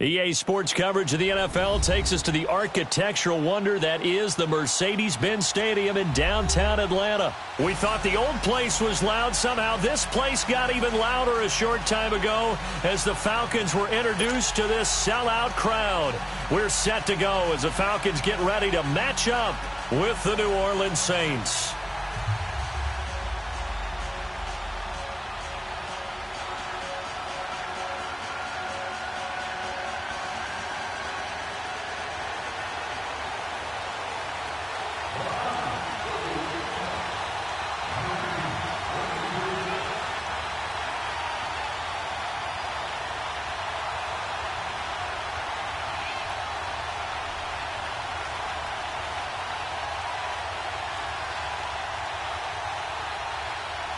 EA Sports coverage of the NFL takes us to the architectural wonder that is the Mercedes-Benz Stadium in downtown Atlanta. We thought the old place was loud. Somehow this place got even louder a short time ago as the Falcons were introduced to this sellout crowd. We're set to go as the Falcons get ready to match up with the New Orleans Saints.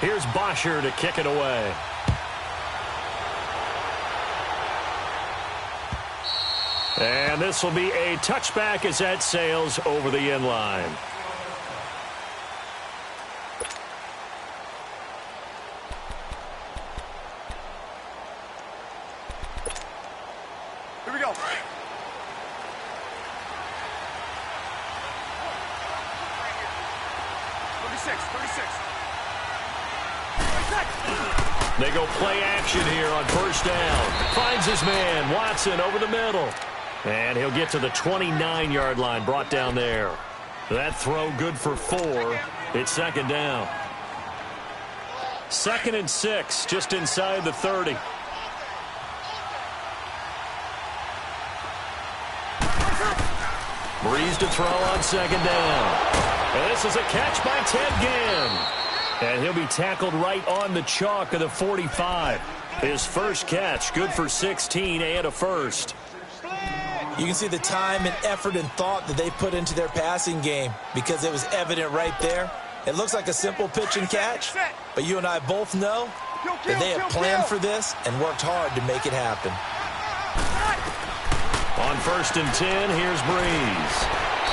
Here's Bosher to kick it away. And this will be a touchback as that sails over the end line. Here we go. 36. They go play action here on first down. Finds his man, Watson, over the middle. And he'll get to the 29-yard line, brought down there. That throw good for 4. It's second down. 2nd and 6, just inside the 30. Breeze to throw on second down. And this is a catch by Ted Ginn. And he'll be tackled right on the chalk of the 45. His first catch, good for 16 and a first. You can see the time and effort and thought that they put into their passing game because it was evident right there. It looks like a simple pitch and catch, but you and I both know that they have planned for this and worked hard to make it happen. On 1st and 10, here's Breeze.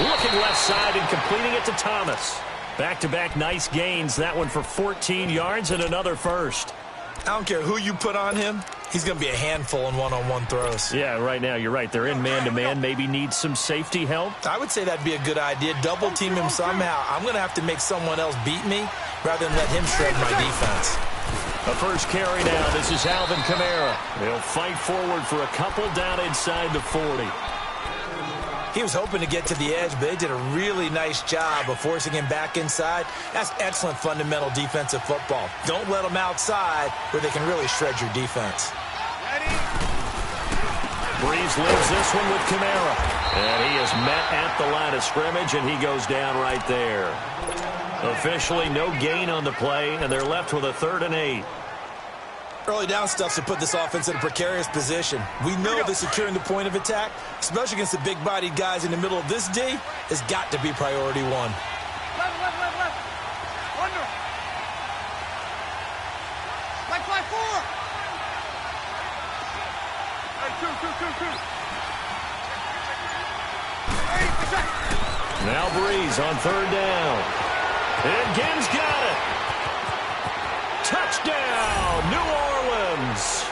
Looking left side and completing it to Thomas. Back-to-back nice gains. That one for 14 yards and another first. I don't care who you put on him. He's going to be a handful in one-on-one throws. Yeah, right now, you're right. They're in man-to-man. Maybe need some safety help. I would say that'd be a good idea. Double-team him somehow. I'm going to have to make someone else beat me rather than let him shred my defense. A first carry now. This is Alvin Kamara. He'll fight forward for a couple down inside the 40. He was hoping to get to the edge, but they did a really nice job of forcing him back inside. That's excellent fundamental defensive football. Don't let them outside where they can really shred your defense. Breeze leaves this one with Kamara. And he is met at the line of scrimmage, and he goes down right there. Officially no gain on the play, and they're left with a 3rd and 8. Early down stuff to put this offense in a precarious position. We know that securing the point of attack, especially against the big-bodied guys in the middle of this D, has got to be priority 1. Left. Under. Like 5-4. Hey, 2. Now Breeze on 3rd down. And Ginn's got it. Touchdown, New Orleans.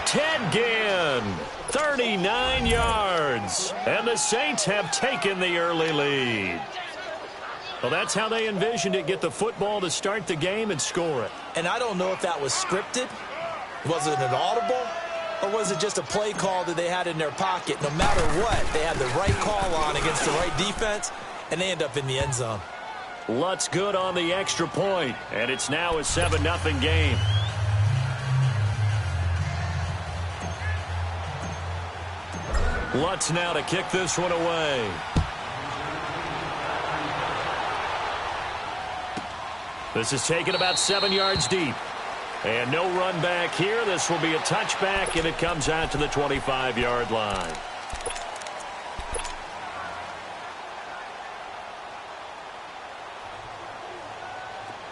Ted Ginn, 39 yards. And the Saints have taken the early lead. Well, that's how they envisioned it. Get the football to start the game and score it. And I don't know if that was scripted. Was it an audible? Or was it just a play call that they had in their pocket? No matter what, they had the right call on against the right defense, and they end up in the end zone. Lutz good on the extra point, and it's now a 7-0 game. Lutz now to kick this one away. This is taken about 7 yards deep. And no run back here. This will be a touchback, and it comes out to the 25-yard line.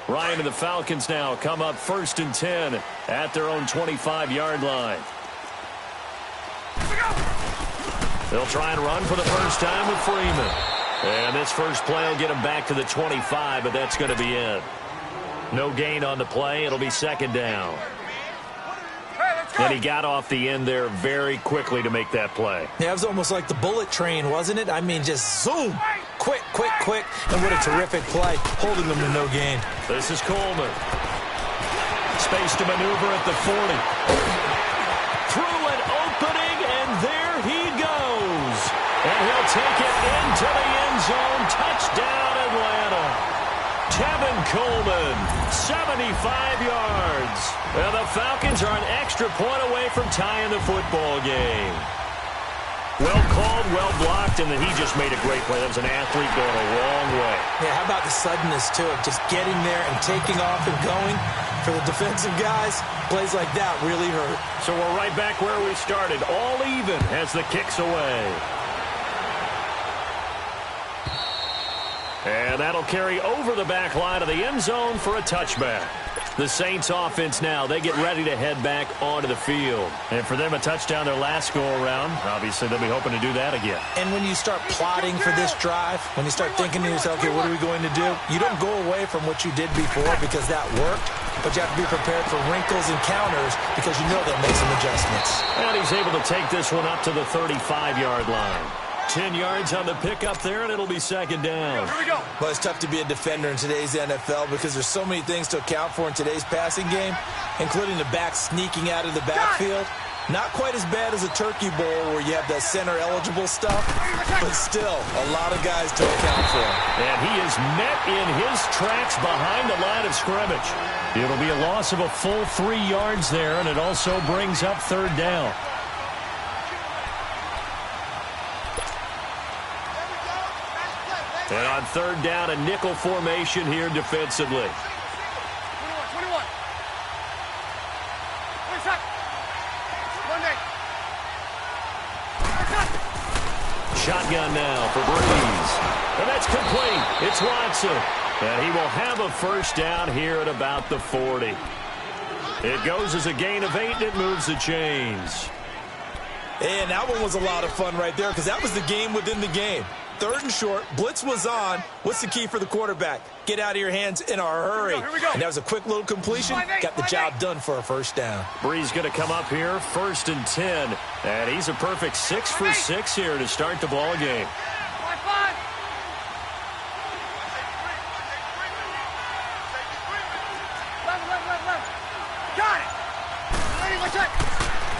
Ryan and the Falcons now come up 1st and 10 at their own 25-yard line. They'll try and run for the first time with Freeman. And this first play will get them back to the 25, but that's going to be it. No gain on the play. It'll be 2nd down. Hey, let's And he got off the end there very quickly to make that play. Yeah, it was almost like the bullet train, wasn't it? I mean, just zoom. Quick, quick, quick. And what a terrific play, holding them to no gain. This is Coleman. Space to maneuver at the 40. Through an opening, and there he goes. And he'll take it into the end zone. Touchdown, Atlanta. Tevin Coleman, 75 yards. And the Falcons are an extra point away from tying the football game. Well called, well blocked, and then he just made a great play. That was an athlete going a long way. Yeah, how about the suddenness, too, of just getting there and taking off and going? For the defensive guys, plays like that really hurt. So we're right back where we started, all even as the kick's away. And that'll carry over the back line of the end zone for a touchback. The Saints offense now, they get ready to head back onto the field. And for them, a touchdown their last go-around. Obviously, they'll be hoping to do that again. And when you start plotting for this drive, when you start thinking to yourself, okay, what are we going to do? You don't go away from what you did before because that worked, but you have to be prepared for wrinkles and counters because you know they'll make some adjustments. And he's able to take this one up to the 35-yard line. 10 yards on the pickup there, and it'll be second down. Here we go. Well, it's tough to be a defender in today's NFL because there's so many things to account for in today's passing game, including the back sneaking out of the backfield. Not quite as bad as a turkey bowl where you have that center-eligible stuff, but still a lot of guys to account for. And he is met in his tracks behind the line of scrimmage. It'll be a loss of a full 3 yards there, and it also brings up third down. And on third down, a nickel formation here defensively. 21. 22. Monday. Shotgun now for Breeze. And that's complete. It's Watson. And he will have a first down here at about the 40. It goes as a gain of 8, and it moves the chains. And that one was a lot of fun right there because that was the game within the game. Third and short, blitz was on. What's the key for the quarterback? Get out of your hands in a hurry. Here we go. And that was a quick little completion. Got the job done for a first down. Breeze going to come up here, 1st and 10. And he's a perfect 6 for 6 here to start the ball game. 5. Got it. Ready, watch it.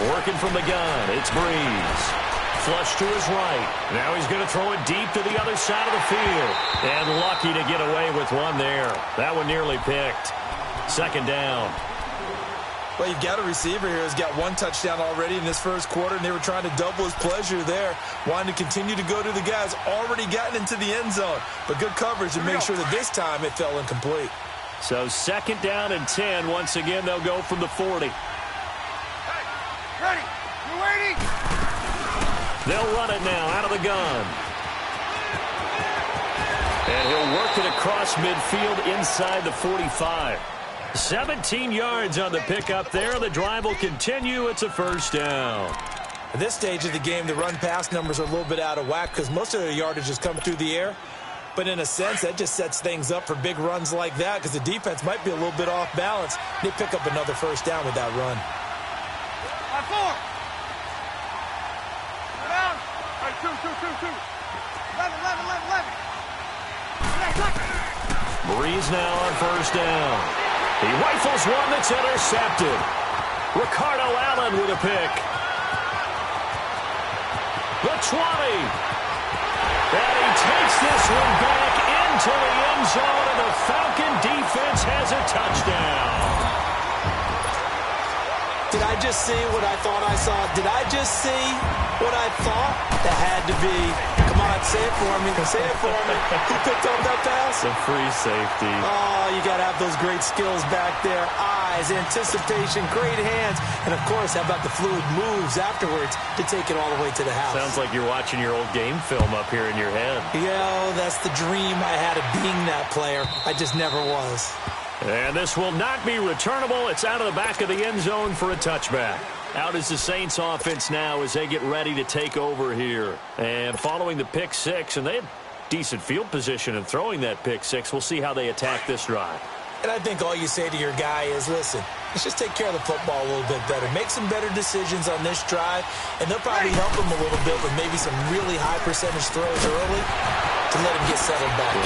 Working from the gun, it's Breeze. Flush to his right. Now he's going to throw it deep to the other side of the field. And lucky to get away with one there. That one nearly picked. Second down. Well, you've got a receiver here who's got one touchdown already in this first quarter, and they were trying to double his pleasure there. Wanting to continue to go to the guys already gotten into the end zone. But good coverage to make sure that this time it fell incomplete. So second down and 10. Once again, they'll go from the 40. Hey, ready. You're waiting. They'll run it now out of the gun. And he'll work it across midfield inside the 45. 17 yards on the pickup there. The drive will continue. It's a first down. At this stage of the game, the run-pass numbers are a little bit out of whack because most of their yardage has come through the air. But in a sense, that just sets things up for big runs like that because the defense might be a little bit off balance. They pick up another first down with that run. 5-4. Down. 2. 11. Breeze now on first down. He rifles one that's intercepted. Ricardo Allen with a pick. The 20. And he takes this one back into the end zone, and the Falcon defense has a touchdown. Did I just see what I thought I saw? Did I just see what I thought? That had to be. Come on, say it for me. Say it for me. Who picked up that pass? The free safety. Oh, you got to have those great skills back there. Eyes, anticipation, great hands. And, of course, how about the fluid moves afterwards to take it all the way to the house? Sounds like you're watching your old game film up here in your head. Yeah, that's the dream I had of being that player. I just never was. And this will not be returnable. It's out of the back of the end zone for a touchback. Out is the Saints offense now as they get ready to take over here. And following the pick six, and they had decent field position in throwing that pick six. We'll see how they attack this drive. And I think all you say to your guy is, listen, Let's just take care of the football a little bit better. Make some better decisions on this drive, and they'll probably help him a little bit with maybe some really high percentage throws early to let him get settled back in.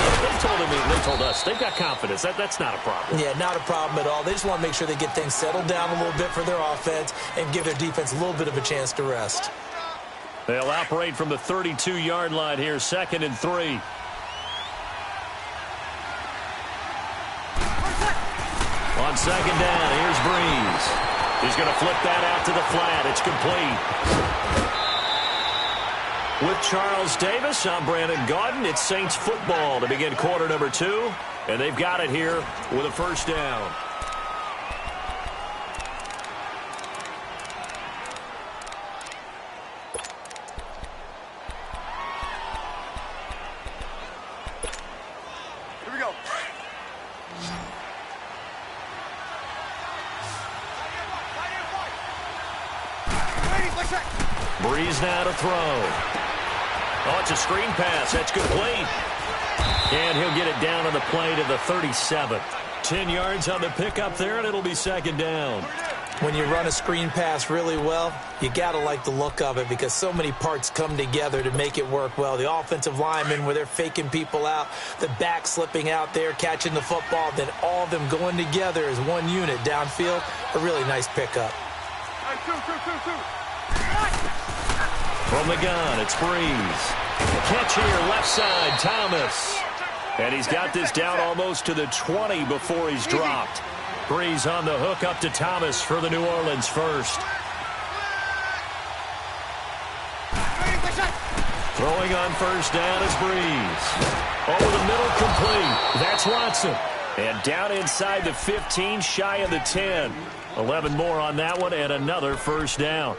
They told us they've got confidence. That's not a problem. Yeah, not a problem at all. They just want to make sure they get things settled down a little bit for their offense and give their defense a little bit of a chance to rest. They'll operate from the 32-yard line here, 2nd and 3. On 2nd down, here's Breeze. He's going to flip that out to the flat. It's complete. With Charles Davis, I'm Brandon Gaudin. It's Saints football to begin quarter number 2. And they've got it here with a first down. Here we go. Breeze now to throw. Oh, it's a screen pass. That's complete. And he'll get it down on the play to the 37. 10 yards on the pickup there, and it'll be 2nd down. When you run a screen pass really well, you got to like the look of it because so many parts come together to make it work well. The offensive linemen, where they're faking people out, the back slipping out there, catching the football, then all of them going together as one unit downfield. A really nice pickup. From the gun, it's Breeze. Catch here, left side, Thomas. And he's got this down almost to the 20 before he's dropped. Breeze on the hook up to Thomas for the New Orleans first. Throwing on first down is Breeze. Over the middle, complete. That's Watson. And down inside the 15, shy of the 10. 11 more on that one, and another first down.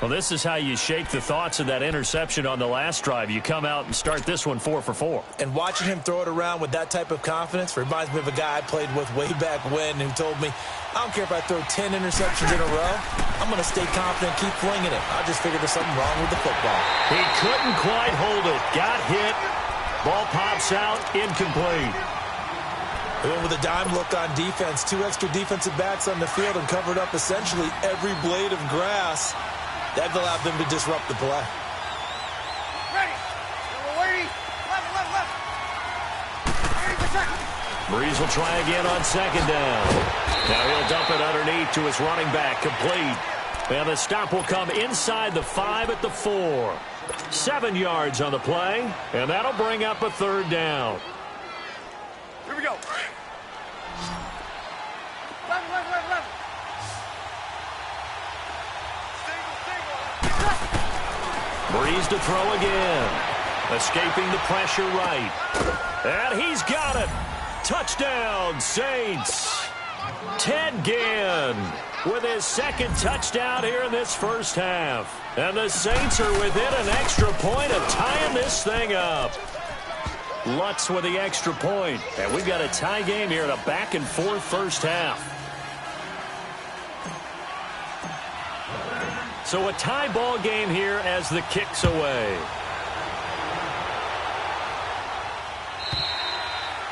Well, this is how you shake the thoughts of that interception on the last drive. You come out and start this one 4 for 4. And watching him throw it around with that type of confidence reminds me of a guy I played with way back when who told me, I don't care if I throw 10 interceptions in a row. I'm going to stay confident, keep flinging it. I just figured there's something wrong with the football. He couldn't quite hold it. Got hit. Ball pops out, incomplete. They went with a dime look on defense. 2 extra defensive backs on the field and covered up essentially every blade of grass. That allowed them to disrupt the play. Ready. We're waiting. Left. Breeze will try again on 2nd down. Now he'll dump it underneath to his running back, complete. And the stop will come inside the 5 at the 4. 7 yards on the play, and that'll bring up a 3rd down. Here we go. Left. Breeze to throw again. Escaping the pressure right. And he's got it. Touchdown, Saints. Ted Ginn with his 2nd touchdown here in this first half. And the Saints are within an extra point of tying this thing up. Lutz with the extra point. And we've got a tie game here in a back-and-forth first half. So a tie ball game here as the kick's away.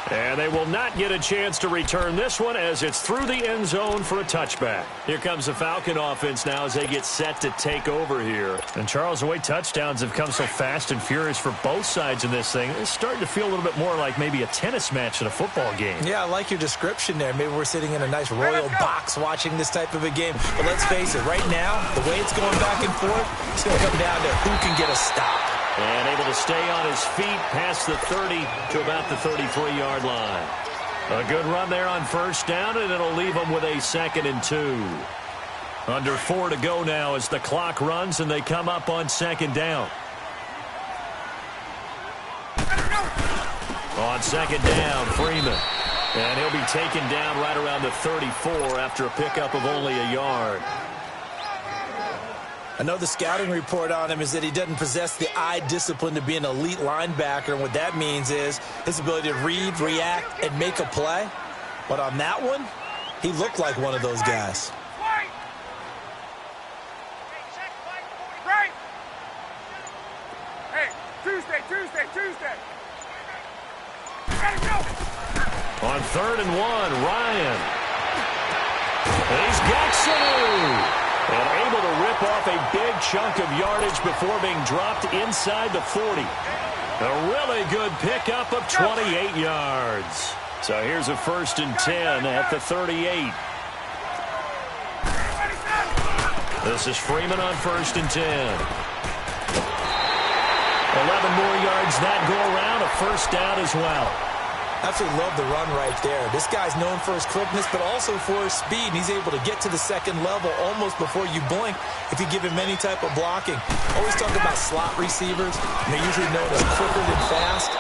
And they will not get a chance to return this one as it's through the end zone for a touchback. Here comes the Falcon offense now as they get set to take over here. And Charles, the way touchdowns have come so fast and furious for both sides in this thing, it's starting to feel a little bit more like maybe a tennis match than a football game. Yeah, I like your description there. Maybe we're sitting in a nice royal box watching this type of a game. But let's face it, right now, the way it's going back and forth, it's going to come down to who can get a stop. And able to stay on his feet past the 30 to about the 33-yard line. A good run there on first down, and it'll leave them with a 2nd and 2. Under 4 to go now as the clock runs, and they come up on 2nd down. On 2nd down, Freeman. And he'll be taken down right around the 34 after a pickup of only a yard. I know the scouting report on him is that he doesn't possess the eye discipline to be an elite linebacker, and what that means is his ability to read, react, and make a play. But on that one, he looked like one of those guys. Right. Hey, Tuesday. Ready, go. On 3rd and 1, Ryan. He's got Sanu. And able to rip off a big chunk of yardage before being dropped inside the 40. A really good pickup of 28 yards. So here's a 1st and 10 at the 38. This is Freeman on 1st and 10. 11 more yards that go around, a 1st down as well. Absolutely love the run right there. This guy's known for his quickness, but also for his speed. And he's able to get to the second level almost before you blink if you give him any type of blocking. Always talk about slot receivers, and they're usually known as quicker than fast.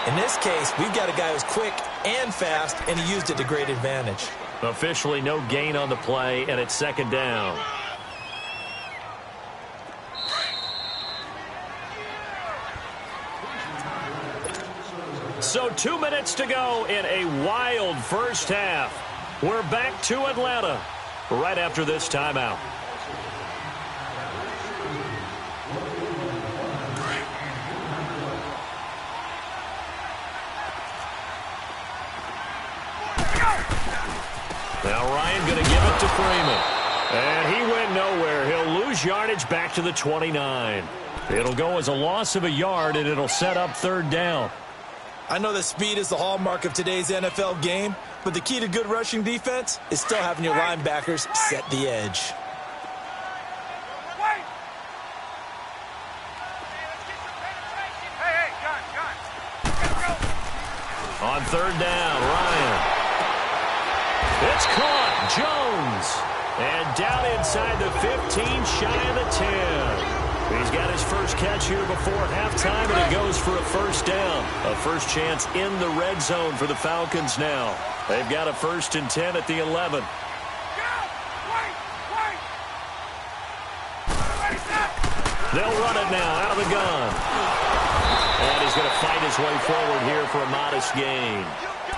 In this case, we've got a guy who's quick and fast, and he used it to great advantage. Officially no gain on the play, and it's 2nd down. So 2 minutes to go in a wild first half. We're back to Atlanta right after this timeout. Now Ryan going to give it to Freeman. And he went nowhere. He'll lose yardage back to the 29. It'll go as a loss of a yard, and it'll set up 3rd down. I know that speed is the hallmark of today's NFL game, but the key to good rushing defense is still having your linebackers set the edge. On 3rd down, Ryan. It's caught. Jones. And down inside the 15, shy of the 10. He's got his first catch here before halftime, and it goes for a 1st down. A first chance in the red zone for the Falcons now. They've got a 1st and 10 at the 11. They'll run it now out of the gun. And he's going to fight his way forward here for a modest gain.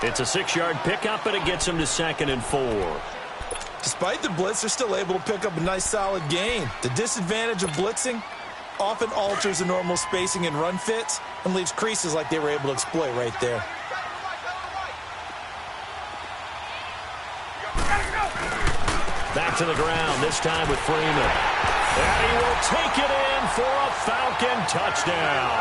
It's a 6-yard pickup, and it gets him to 2nd and 4. Despite the blitz, they're still able to pick up a nice solid gain. The disadvantage of blitzing often alters the normal spacing and run fits and leaves creases like they were able to exploit right there. Back to the ground, this time with Freeman. And he will take it in for a Falcon touchdown.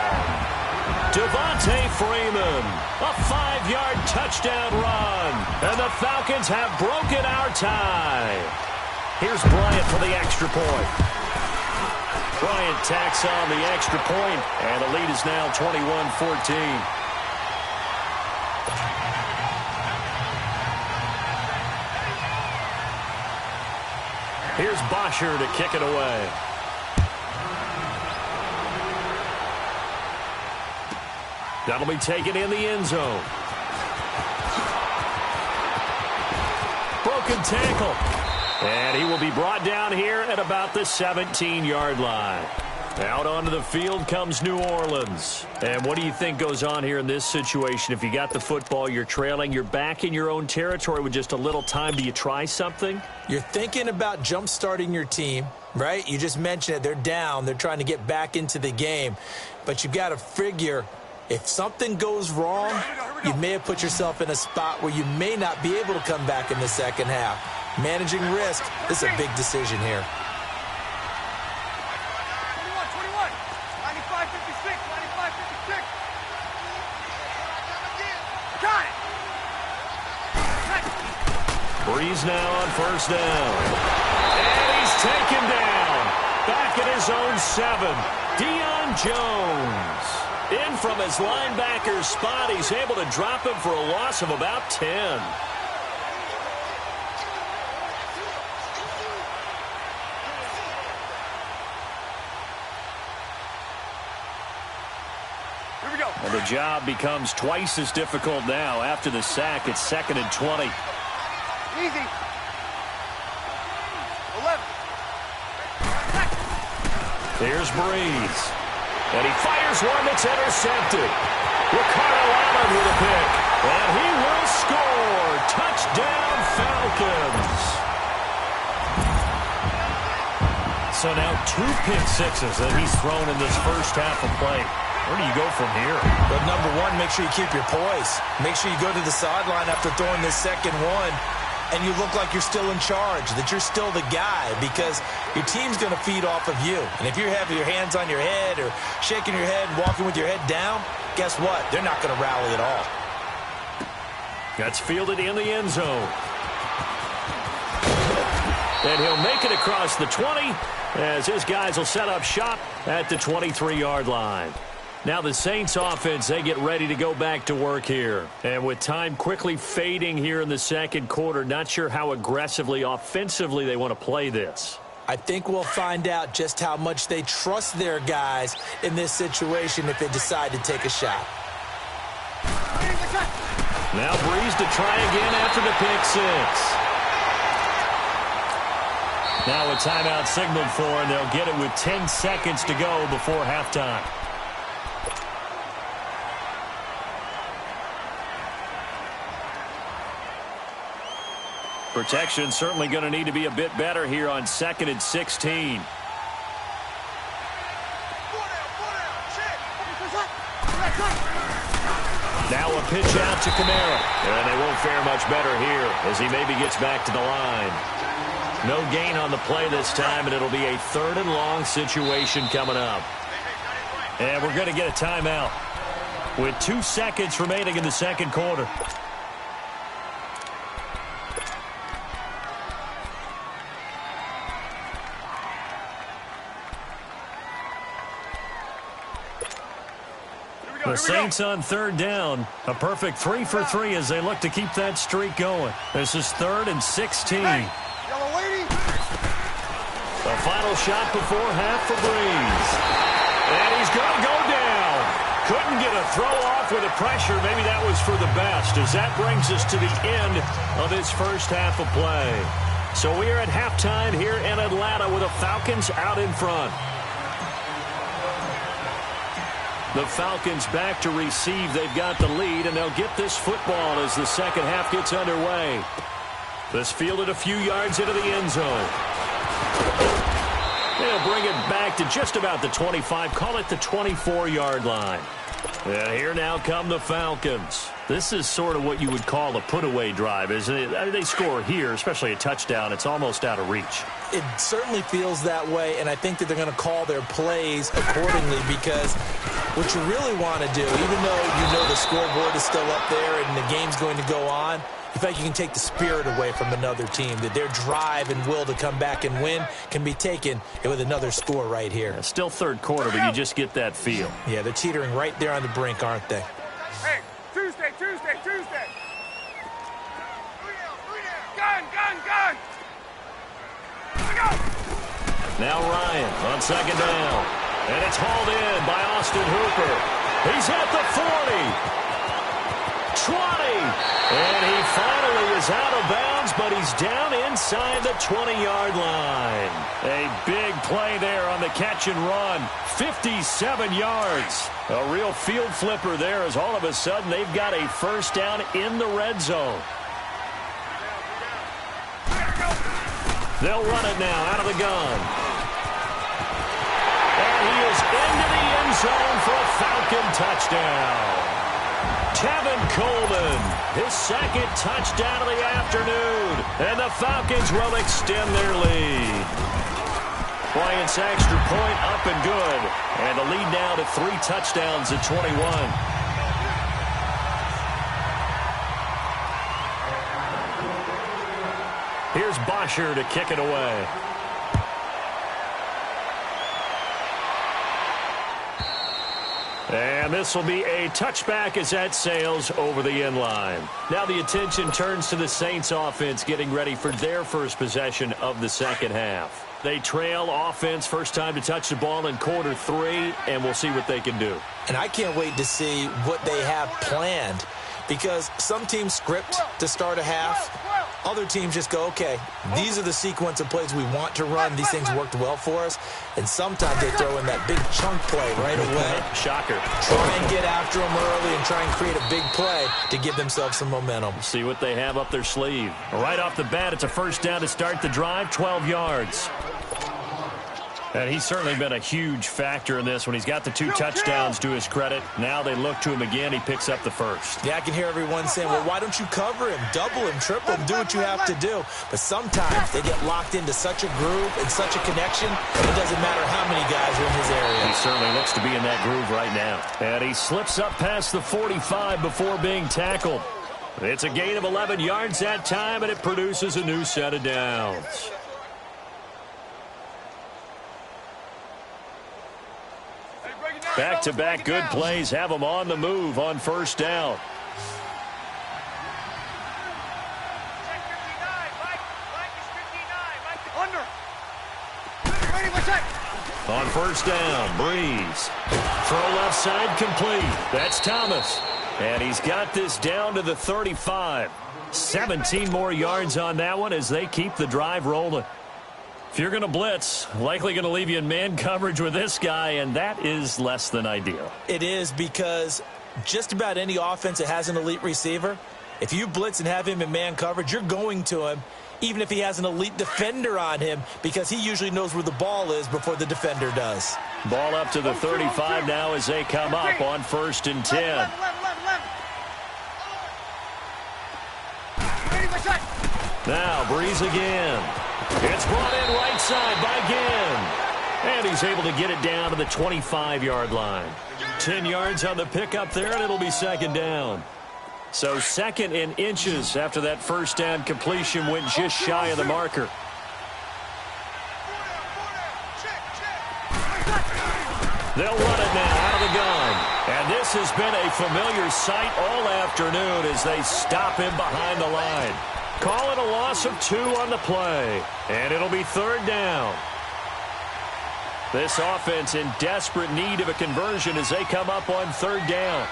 Devontae Freeman, a 5-yard touchdown run. And the Falcons have broken our tie. Here's Bryant for the extra point. Bryant tacks on the extra point, and the lead is now 21-14. Here's Bosher to kick it away. That'll be taken in the end zone. Broken tackle. And he will be brought down here at about the 17-yard line. Out onto the field comes New Orleans. And what do you think goes on here in this situation? If you got the football, you're trailing, you're back in your own territory with just a little time. Do you try something? You're thinking about jump-starting your team, right? You just mentioned it. They're down. They're trying to get back into the game. But you've got to figure, if something goes wrong, you may have put yourself in a spot where you may not be able to come back in the second half. Managing risk is a big decision here. 21, 95, 56, 95, 56. Got it. Breeze now on 1st down. And he's taken down. Back at his own 7. Deion Jones. In from his linebacker's spot. He's able to drop him for a loss of about 10. And the job becomes twice as difficult now after the sack. It's 2nd and 20. Easy. 11. Here's Breeze. And he fires one that's intercepted. Ricardo Allen with a pick. And he will score. Touchdown, Falcons. So now 2 pick sixes that he's thrown in this first half of play. Where do you go from here? But number one, make sure you keep your poise. Make sure you go to the sideline after throwing this second one and you look like you're still in charge, that you're still the guy, because your team's going to feed off of you. And if you're having your hands on your head or shaking your head and walking with your head down, guess what? They're not going to rally at all. That's fielded in the end zone. And he'll make it across the 20 as his guys will set up shop at the 23-yard line. Now the Saints offense, they get ready to go back to work here. And with time quickly fading here in the second quarter, not sure how aggressively, offensively they want to play this. I think we'll find out just how much they trust their guys in this situation if they decide to take a shot. Now Breeze to try again after the pick six. Now a timeout signaled for, and they'll get it with 10 seconds to go before halftime. Protection certainly going to need to be a bit better here on 2nd and 16. Now a pitch out to Kamara. And they won't fare much better here as he maybe gets back to the line. No gain on the play this time, and it'll be a 3rd and long situation coming up. And we're going to get a timeout with 2 seconds remaining in the second quarter. The Saints on 3rd down. A perfect 3 for 3 as they look to keep that streak going. This is 3rd and 16. The final shot before half for Breeze. And he's going to go down. Couldn't get a throw off with the pressure. Maybe that was for the best, as that brings us to the end of his first half of play. So we are at halftime here in Atlanta with the Falcons out in front. The Falcons back to receive. They've got the lead, and they'll get this football as the second half gets underway. This fielded a few yards into the end zone. They'll bring it back to just about the 25, call it the 24-yard line. And here now come the Falcons. This is sort of what you would call a put-away drive, isn't it? They score here, especially a touchdown. It's almost out of reach. It certainly feels that way, and I think that they're going to call their plays accordingly, because what you really want to do, even though you know the scoreboard is still up there and the game's going to go on, in fact, you can take the spirit away from another team, that their drive and will to come back and win can be taken with another score right here. Yeah, still third quarter, but you just get that feel. Yeah, they're teetering right there on the brink, aren't they? Hey, Tuesday. Gun. Now Ryan on second down. And it's hauled in by Austin Hooper. He's at the 40. 20. And he finally is out of bounds, but he's down inside the 20-yard line. A big play there on the catch and run. 57 yards. A real field flipper there, as all of a sudden they've got a first down in the red zone. They'll run it now out of the gun. And he is into the end zone for a Falcon touchdown. Tevin Coleman, his second touchdown of the afternoon. And the Falcons will extend their lead. Bryant's extra point up and good. And the lead now to 3 touchdowns at 21. Here's Bosher to kick it away. And this will be a touchback as that sails over the end line. Now the attention turns to the Saints offense getting ready for their first possession of the second half. They trail offense, first time to touch the ball in quarter 3, and we'll see what they can do. And I can't wait to see what they have planned, because some teams script to start a half. Other teams just go, okay, these are the sequence of plays we want to run. These things worked well for us. And sometimes they throw in that big chunk play right away. Shocker. Try and get after them early and try and create a big play to give themselves some momentum. See what they have up their sleeve. Right off the bat, it's a first down to start the drive, 12 yards. And he's certainly been a huge factor in this when he's got the 2 touchdowns to his credit. Now they look to him again. He picks up the first. Yeah, I can hear everyone saying, well, why don't you cover him, double him, triple him, do what you have to do. But sometimes they get locked into such a groove and such a connection, it doesn't matter how many guys are in his area. He certainly looks to be in that groove right now. And he slips up past the 45 before being tackled. It's a gain of 11 yards that time, and it produces a new set of downs. Back-to-back good plays have them on the move on first down. On first down, Breeze. Throw left side complete. That's Thomas. And he's got this down to the 35. 17 more yards on that one as they keep the drive rolling. If you're going to blitz, likely going to leave you in man coverage with this guy, and that is less than ideal. It is, because just about any offense that has an elite receiver, if you blitz and have him in man coverage, you're going to him, even if he has an elite defender on him, because he usually knows where the ball is before the defender does. Ball up to the 35 now as they come up on 1st and 10. Now Breeze again. It's brought in right side by Ginn. And he's able to get it down to the 25-yard line. 10 yards on the pickup there, and it'll be second down. So 2nd and inches after that first down completion went just shy of the marker. They'll run it now out of the gun. And this has been a familiar sight all afternoon as they stop him behind the line. Call it a loss of 2 on the play. And it'll be 3rd down. This offense in desperate need of a conversion as they come up on 3rd down.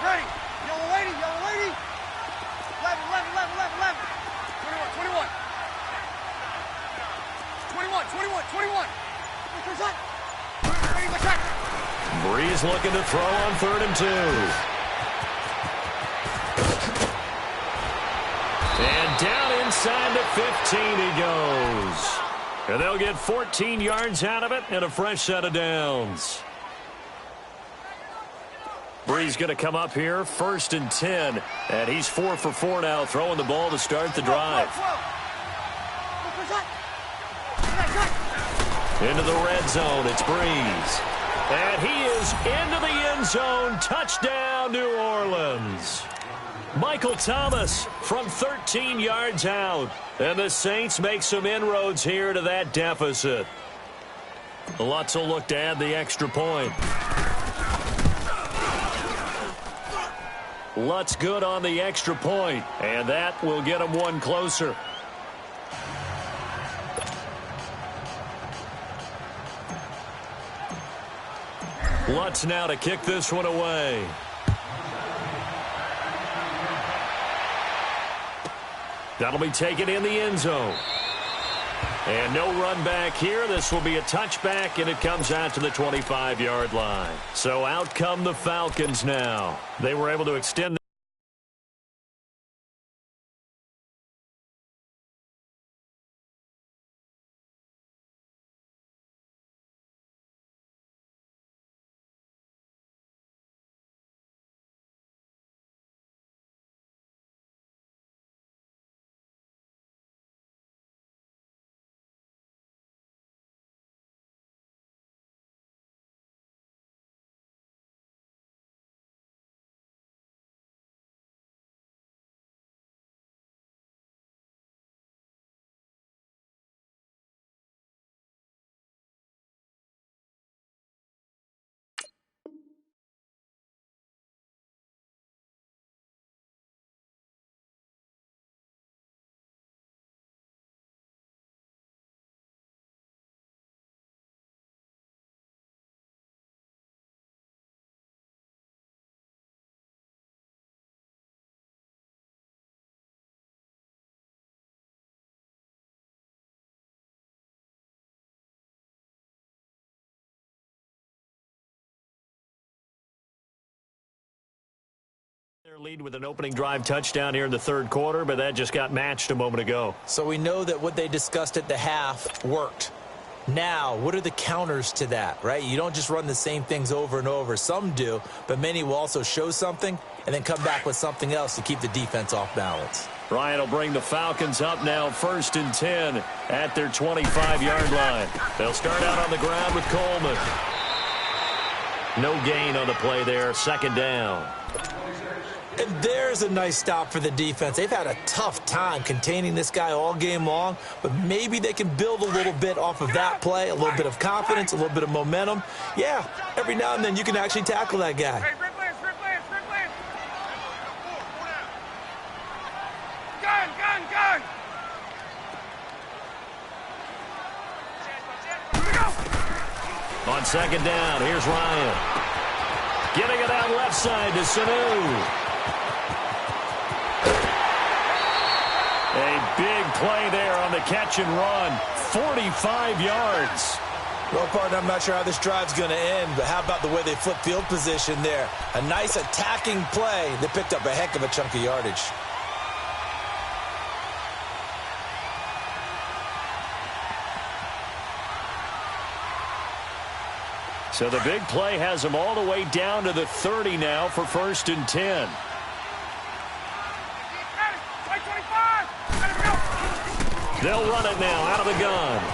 Ready. Yellow lady, yellow lady. 11, 11. 21. 21. Breeze looking to throw on 3rd and 2. And down inside the 15 he goes. And they'll get 14 yards out of it and a fresh set of downs. Breeze going to come up here, 1st and 10. And he's 4 for 4 now, throwing the ball to start the drive. Into the red zone, it's Breeze. And he is into the end zone. Touchdown, New Orleans. Michael Thomas from 13 yards out. And the Saints make some inroads here to that deficit. Lutz will look to add the extra point. Lutz good on the extra point, and that will get him one closer. Lutz now to kick this one away. That'll be taken in the end zone. And no run back here. This will be a touchback, and it comes out to the 25-yard line. So out come the Falcons now. They were able to extend Their lead with an opening drive touchdown here in the third quarter, but that just got matched a moment ago. So we know that what they discussed at the half worked. Now, what are the counters to that, right? You don't just run the same things over and over. Some do, but many will also show something and then come back with something else to keep the defense off balance. Ryan will bring the Falcons up now, 1st and 10 at their 25-yard line. They'll start out on the ground with Coleman. No gain on the play there, 2nd down. And there's a nice stop for the defense. They've had a tough time containing this guy all game long, but maybe they can build a little bit off of that play, a little bit of confidence, a little bit of momentum. Yeah, every now and then you can actually tackle that guy. Hey, red lance. Gun. Here we go. On 2nd down, here's Ryan. Getting it out left side to Sanu. A big play there on the catch and run. 45 yards. Well, partner, I'm not sure how this drive's going to end, but how about the way they flip field position there? A nice attacking play. They picked up a heck of a chunk of yardage. So the big play has them all the way down to the 30 now for 1st and 10. They'll run it now out of the gun.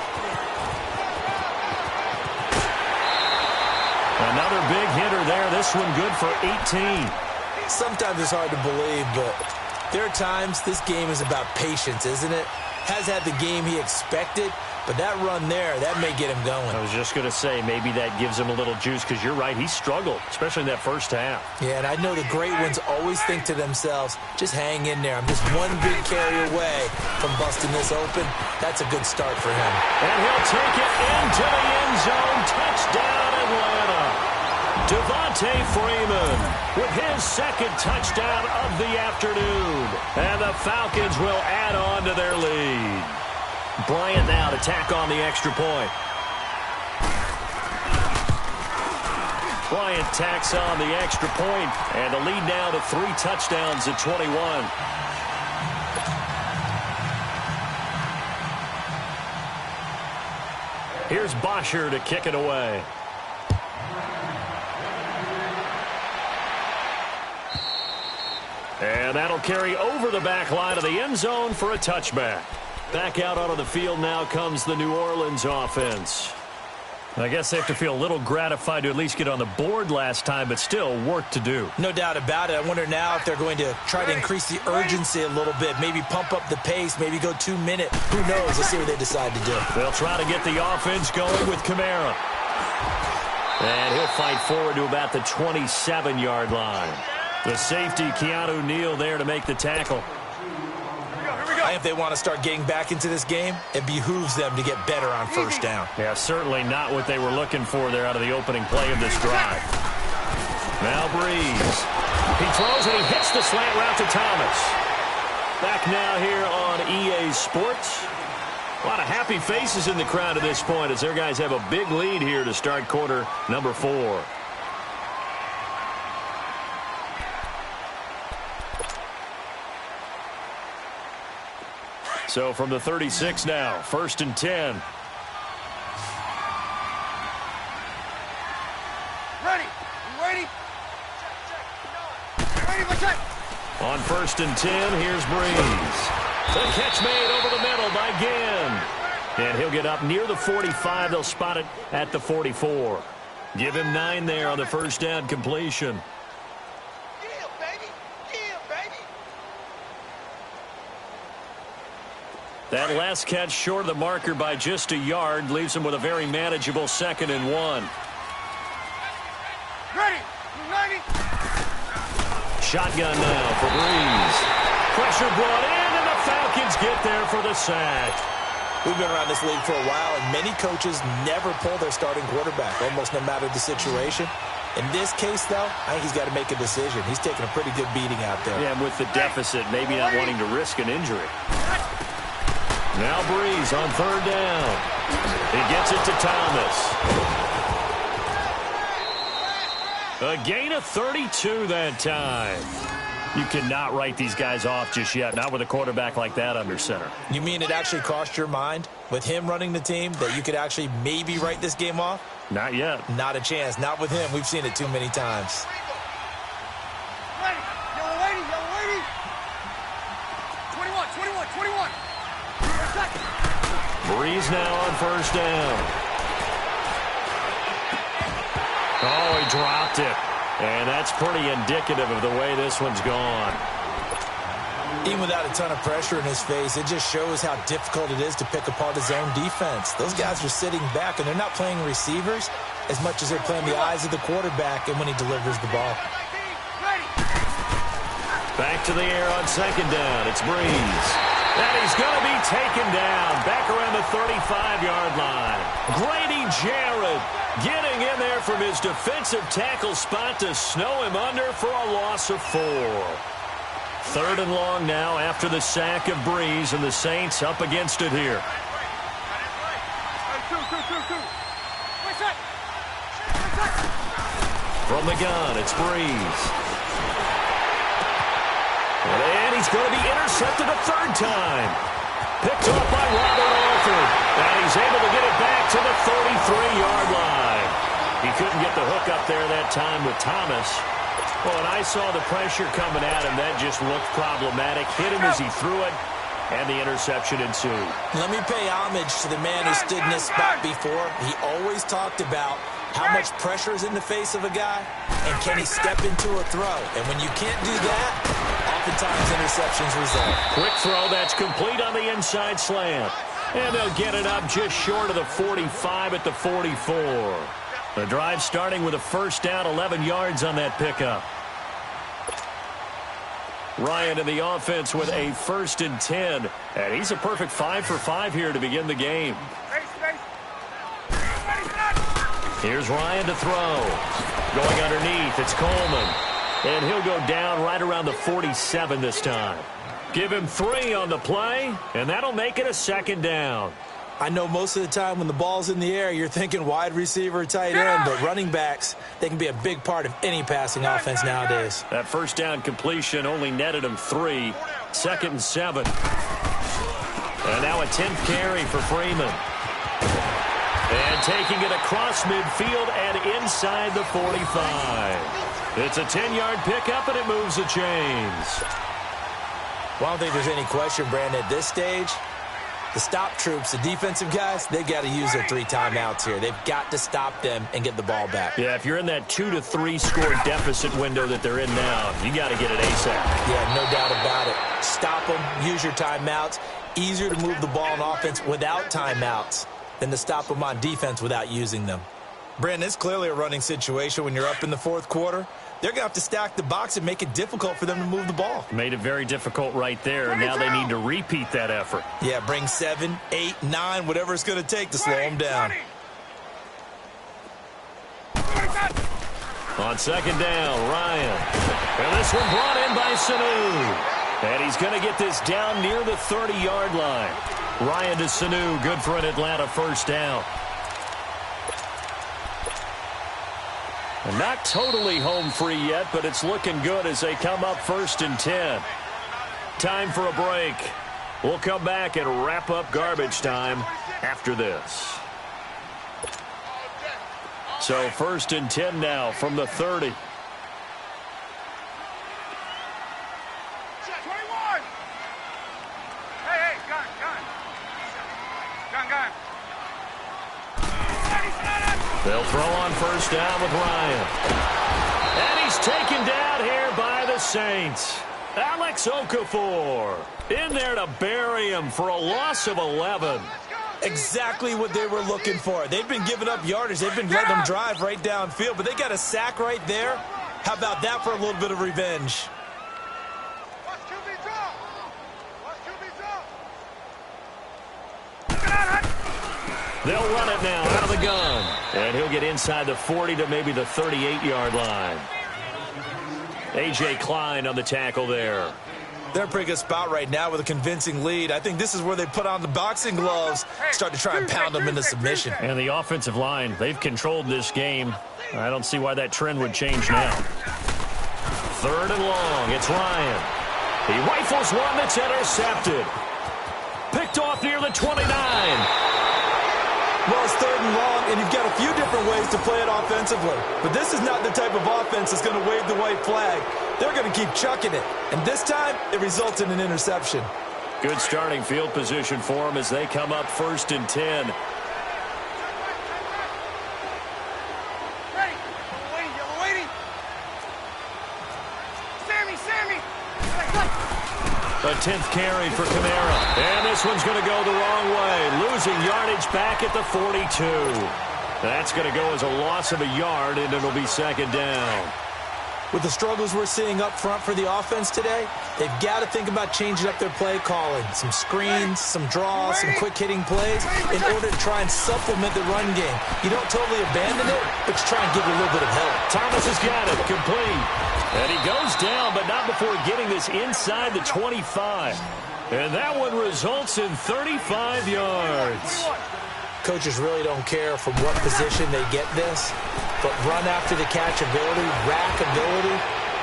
Another big hitter there. This one good for 18. Sometimes it's hard to believe, but there are times this game is about patience, isn't it? Has had the game he expected, but that run there, that may get him going. I was just going to say, maybe that gives him a little juice, because you're right, he struggled, especially in that first half. Yeah, and I know the great ones always think to themselves, just hang in there. I'm just one big carry away from busting this open. That's a good start for him. And he'll take it into the end zone. Touchdown, Atlanta. Devontae Freeman with his 2nd touchdown of the afternoon. And the Falcons will add on to their lead. Bryant now to tack on the extra point. Bryant tacks on the extra point, and the lead now to 3 touchdowns at 21. Here's Bosher to kick it away. And that'll carry over the back line of the end zone for a touchback. Back out onto the field now comes the New Orleans offense. I guess they have to feel a little gratified to at least get on the board last time, but still work to do. No doubt about it. I wonder now if they're going to try to increase the urgency a little bit, maybe pump up the pace, maybe go 2-minute. Who knows? Let's see what they decide to do. They'll try to get the offense going with Kamara. And he'll fight forward to about the 27-yard line. The safety, Keanu Neal, there to make the tackle. If they want to start getting back into this game, it behooves them to get better on 1st down. Yeah, certainly not what they were looking for there out of the opening play of this drive. Now Breeze. He throws and he hits the slant route to Thomas. Back now here on EA Sports. A lot of happy faces in the crowd at this point as their guys have a big lead here to start quarter number 4. So from the 36 now, 1st and 10. Ready? You ready? Ready, my check. On 1st and 10, here's Breeze. The catch made over the middle by Ginn. And he'll get up near the 45. They'll spot it at the 44. Give him 9 there on the 1st down completion. That last catch short of the marker by just a yard leaves him with a very manageable 2nd and 1. Ready? 90. Shotgun now for Breeze. Pressure brought in, and the Falcons get there for the sack. We've been around this league for a while, and many coaches never pull their starting quarterback, almost no matter the situation. In this case, though, I think he's got to make a decision. He's taking a pretty good beating out there. Yeah, and with the deficit, maybe not wanting to risk an injury. Now Breeze on 3rd down. He gets it to Thomas. A gain of 32 that time. You cannot write these guys off just yet, not with a quarterback like that under center. You mean it actually crossed your mind with him running the team that you could actually maybe write this game off? Not yet. Not a chance. Not with him. We've seen it too many times. Ready. Yellow lady, yellow lady. 21. Breeze now on first down. Oh, he dropped it. And that's pretty indicative of the way this one's gone. Even without a ton of pressure in his face, it just shows how difficult it is to pick apart his own defense. Those guys are sitting back, and they're not playing receivers as much as they're playing the eyes of the quarterback and when he delivers the ball. Back to the air on second down. It's Breeze. And he's going to be taken down back around the 35-yard line. Grady Jarrett getting in there from his defensive tackle spot to snow him under for a loss of 4. 3rd and long now after the sack of Breeze, and the Saints up against it here. From the gun, it's Breeze. And he's going to be intercepted a 3rd time. Picked off by Robert Alford. And he's able to get it back to the 33-yard line. He couldn't get the hook up there that time with Thomas. Well, and I saw the pressure coming at him. That just looked problematic. Hit him as he threw it, and the interception ensued. Let me pay homage to the man who stood in this spot before. He always talked about how much pressure is in the face of a guy, and can he step into a throw. And when you can't do that, oftentimes interceptions result. Quick throw that's complete on the inside slant. And they'll get it up just short of the 45 at the 44. The drive starting with a first down, 11 yards on that pickup. Ryan in the offense with a 1st and 10. And he's a perfect 5 for 5 here to begin the game. Here's Ryan to throw. Going underneath, it's Coleman. And he'll go down right around the 47 this time. Give him 3 on the play, and that'll make it a 2nd down. I know most of the time when the ball's in the air, you're thinking wide receiver, tight end, but running backs, they can be a big part of any passing offense nowadays. That first down completion only netted him 3. 2nd and 7. And now a 10th carry for Freeman. And taking it across midfield and inside the 45. It's a 10-yard pickup, and it moves the chains. Well, I don't think there's any question, Brandon, at this stage, the stop troops, the defensive guys, they got to use their 3 timeouts here. They've got to stop them and get the ball back. Yeah, if you're in that 2 to 3 score deficit window that they're in now, you got to get it ASAP. Yeah, no doubt about it. Stop them, use your timeouts. Easier to move the ball on offense without timeouts than to stop them on defense without using them. Brandon, it's clearly a running situation when you're up in the 4th quarter. They're going to have to stack the box and make it difficult for them to move the ball. Made it very difficult right there, and now they need to repeat that effort. Yeah, bring 7, 8, 9, whatever it's going to take to slow them down. On 2nd down, Ryan. And this one brought in by Sanu. And he's going to get this down near the 30-yard line. Ryan to Sanu, good for an Atlanta first down. And not totally home free yet, but it's looking good as they come up 1st and 10. Time for a break. We'll come back and wrap up garbage time after this. So 1st and 10 now from the 30. 21. Hey, gun. They'll throw on first down with Ryan. And he's taken down here by the Saints. Alex Okafor in there to bury him for a loss of 11. Exactly what they were looking for. They've been giving up yardage. They've been letting them drive right downfield, but they got a sack right there. How about that for a little bit of revenge? They'll run it now out of the gun. And he'll get inside the 40 to maybe the 38-yard line. A.J. Klein on the tackle there. They're in a pretty good spot right now with a convincing lead. I think this is where they put on the boxing gloves, start to try and pound them into submission. And the offensive line, they've controlled this game. I don't see why that trend would change now. 3rd and long. It's Ryan. He rifles one that's intercepted. Picked off near the 29. Well, it's 3rd and long, and you've got a few different ways to play it offensively. But this is not the type of offense that's going to wave the white flag. They're going to keep chucking it. And this time, it results in an interception. Good starting field position for them as they come up 1st and 10. Ready. Yellow lady. Sammy. A 10th carry for Kamara. And this one's going to go the wrong way. Losing yardage back at the 42. That's going to go as a loss of a yard, and it'll be 2nd down. With the struggles we're seeing up front for the offense today, they've got to think about changing up their play calling. Some screens, some draws, some quick-hitting plays in order to try and supplement the run game. You don't totally abandon it, but you try and give it a little bit of help. Thomas has got it. Complete. And he goes down, but not before getting this inside the 25. And that one results in 35 yards. Coaches really don't care from what position they get this, but run after the catch ability, rack ability,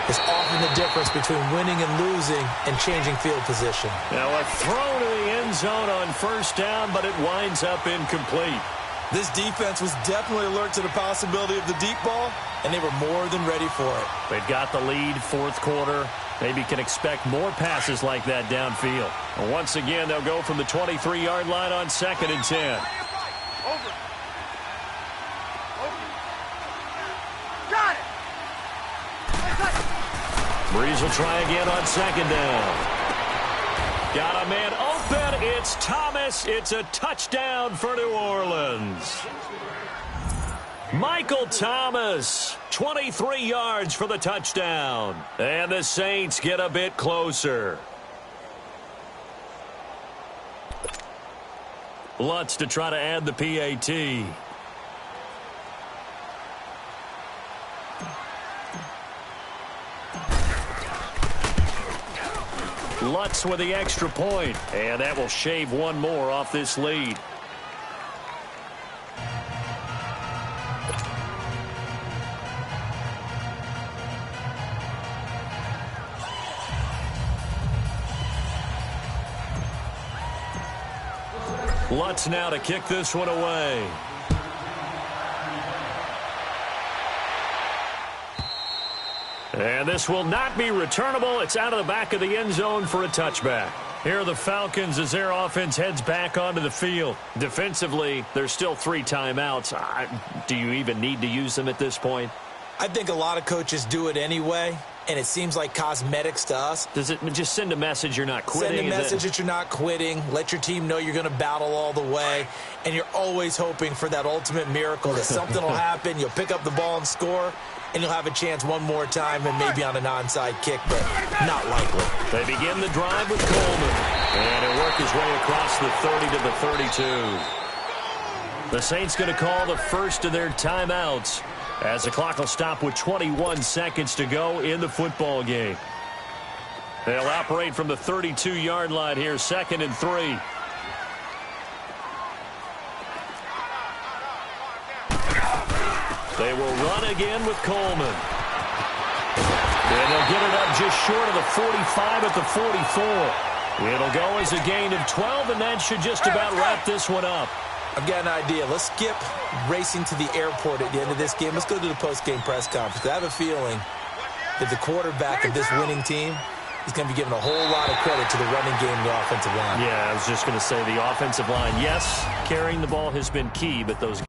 is often the difference between winning and losing and changing field position. Now a throw to the end zone on 1st down, but it winds up incomplete. This defense was definitely alert to the possibility of the deep ball, and they were more than ready for it. They've got the lead 4th quarter. Maybe can expect more passes like that downfield. And once again, they'll go from the 23-yard line on 2nd and 10. Over. Got it. Breeze will try again on 2nd down. Got a man open. It's Thomas. It's a touchdown for New Orleans. Michael Thomas, 23 yards for the touchdown. And the Saints get a bit closer. Lutz to try to add the PAT. Lutz with the extra point, and that will shave one more off this lead. Lutz now to kick this one away. And this will not be returnable. It's out of the back of the end zone for a touchback. Here are the Falcons as their offense heads back onto the field. Defensively, there's still 3 timeouts. Do you even need to use them at this point? I think a lot of coaches do it anyway, and it seems like cosmetics to us. Does it just send a message you're not quitting? Send a message that you're not quitting. Let your team know you're going to battle all the way, and you're always hoping for that ultimate miracle that something will happen, you'll pick up the ball and score, and you'll have a chance one more time and maybe on an onside kick, but not likely. They begin the drive with Coleman, and he'll work his way across the 30 to the 32. The Saints going to call the first of their timeouts as the clock will stop with 21 seconds to go in the football game. They'll operate from the 32-yard line here, 2nd and 3. They will run again with Coleman. And they'll get it up just short of the 45 at the 44. It'll go as a gain of 12, and that should just about wrap this one up. I've got an idea. Let's skip racing to the airport at the end of this game. Let's go to the post-game press conference. I have a feeling that the quarterback of this winning team is going to be given a whole lot of credit to the running game and the offensive line. Yeah, I was just going to say the offensive line, yes, carrying the ball has been key, but those